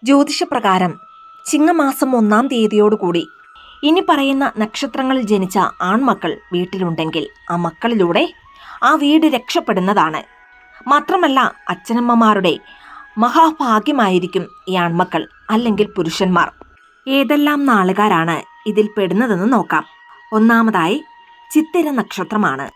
ജ്യോതിഷപ്രകാരം ചിങ്ങമാസം 1-ാം തീയതിയോടുകൂടി ഇനി പറയുന്ന നക്ഷത്രങ്ങളിൽ ജനിച്ച ആൺമക്കൾ വീട്ടിലുണ്ടെങ്കിൽ ആ മക്കളിലൂടെ ആ വീട് രക്ഷപ്പെടുന്നതാണ്. മാത്രമല്ല അച്ഛനമ്മമാരുടെ മഹാഭാഗ്യമായിരിക്കും ഈ ആൺമക്കൾ അല്ലെങ്കിൽ പുരുഷന്മാർ. ഏതെല്ലാം നാളുകാരാണ് ഇതിൽ പെടുന്നതെന്ന് നോക്കാം. ഒന്നാമതായി ചിത്തിര നക്ഷത്രമാണ്.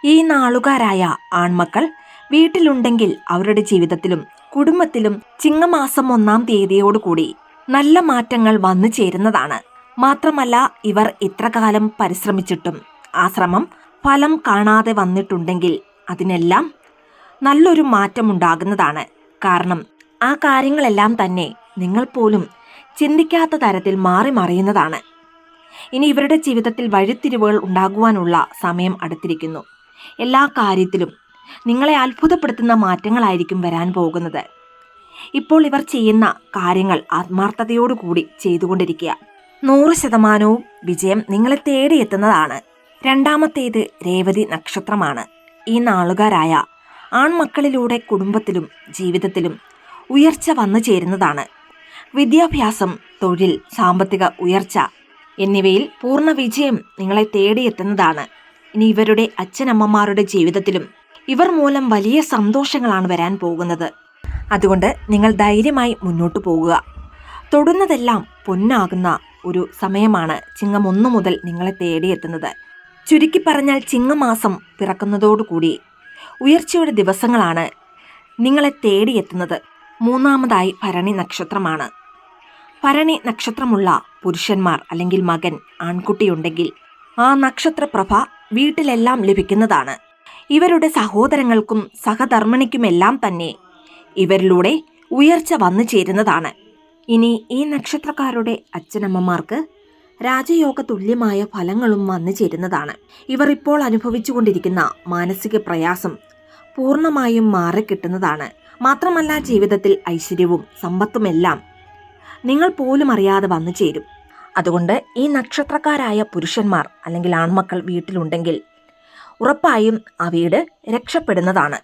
ഈ നാളുകാരായ ആൺമക്കൾ വീട്ടിലുണ്ടെങ്കിൽ അവരുടെ ജീവിതത്തിലും കുടുംബത്തിലും ചിങ്ങമാസം 1-ാം തീയതിയോടുകൂടി നല്ല മാറ്റങ്ങൾ വന്നു ചേരുന്നതാണ്. മാത്രമല്ല ഇവർ ഇത്രകാലം പരിശ്രമിച്ചിട്ടും ആ ശ്രമം ഫലം കാണാതെ വന്നിട്ടുണ്ടെങ്കിൽ അതിനെല്ലാം നല്ലൊരു മാറ്റമുണ്ടാകുന്നതാണ്. കാരണം ആ കാര്യങ്ങളെല്ലാം തന്നെ നിങ്ങൾ പോലും ചിന്തിക്കാത്ത തരത്തിൽ മാറി മറിയുന്നതാണ്. ഇനി ഇവരുടെ ജീവിതത്തിൽ വഴിത്തിരിവുകൾ ഉണ്ടാകുവാനുള്ള സമയം അടുത്തിരിക്കുന്നു. എല്ലാ കാര്യത്തിലും നിങ്ങളെ അത്ഭുതപ്പെടുത്തുന്ന മാറ്റങ്ങളായിരിക്കും വരാൻ പോകുന്നത്. ഇപ്പോൾ ഇവർ ചെയ്യുന്ന കാര്യങ്ങൾ ആത്മാർത്ഥതയോടുകൂടി ചെയ്തുകൊണ്ടിരിക്കുക. 100% വിജയം നിങ്ങളെ തേടിയെത്തുന്നതാണ്. രണ്ടാമത്തേത് രേവതി നക്ഷത്രമാണ്. ഈ നാളുകാരായ ആൺമക്കളിലൂടെ കുടുംബത്തിലും ജീവിതത്തിലും ഉയർച്ച വന്നു ചേരുന്നതാണ്. വിദ്യാഭ്യാസം, തൊഴിൽ, സാമ്പത്തിക ഉയർച്ച എന്നിവയിൽ പൂർണ്ണ വിജയം നിങ്ങളെ തേടിയെത്തുന്നതാണ്. ഇനി ഇവരുടെ അച്ഛനമ്മമാരുടെ ജീവിതത്തിലും ഇവർ മൂലം വലിയ സന്തോഷങ്ങളാണ് വരാൻ പോകുന്നത്. അതുകൊണ്ട് നിങ്ങൾ ധൈര്യമായി മുന്നോട്ട് പോകുക. തൊടുന്നതെല്ലാം പൊന്നാകുന്ന ഒരു സമയമാണ് ചിങ്ങം 1 മുതൽ നിങ്ങളെ തേടിയെത്തുന്നത്. ചുരുക്കി പറഞ്ഞാൽ ചിങ്ങമാസം പിറക്കുന്നതോടുകൂടി ഉയർച്ചയുടെ ദിവസങ്ങളാണ് നിങ്ങളെ തേടിയെത്തുന്നത്. മൂന്നാമതായി ഭരണി നക്ഷത്രമാണ്. ഭരണി നക്ഷത്രമുള്ള പുരുഷന്മാർ അല്ലെങ്കിൽ മകൻ ആൺകുട്ടിയുണ്ടെങ്കിൽ ആ നക്ഷത്രപ്രഭ വീട്ടിലെല്ലാം ലഭിക്കുന്നതാണ്. ഇവരുടെ സഹോദരങ്ങൾക്കും സഹധർമ്മിണിക്കുമെല്ലാം തന്നെ ഇവരിലൂടെ ഉയർച്ച വന്നു ചേരുന്നതാണ്. ഇനി ഈ നക്ഷത്രക്കാരുടെ അച്ഛനമ്മമാർക്ക് രാജയോഗ തുല്യമായ ഫലങ്ങളും വന്നു ചേരുന്നതാണ്. ഇവർ ഇപ്പോൾ അനുഭവിച്ചുകൊണ്ടിരിക്കുന്ന മാനസിക പ്രയാസം പൂർണ്ണമായും മാറിക്കിട്ടുന്നതാണ്. മാത്രമല്ല ജീവിതത്തിൽ ഐശ്വര്യവും സമ്പത്തുമെല്ലാം നിങ്ങൾ പോലും അറിയാതെ വന്നു ചേരും. അതുകൊണ്ട് ഈ നക്ഷത്രക്കാരായ പുരുഷന്മാർ അല്ലെങ്കിൽ ആൺമക്കൾ വീട്ടിലുണ്ടെങ്കിൽ ഉറപ്പായും ആ വീട് രക്ഷപ്പെടുന്നതാണ്.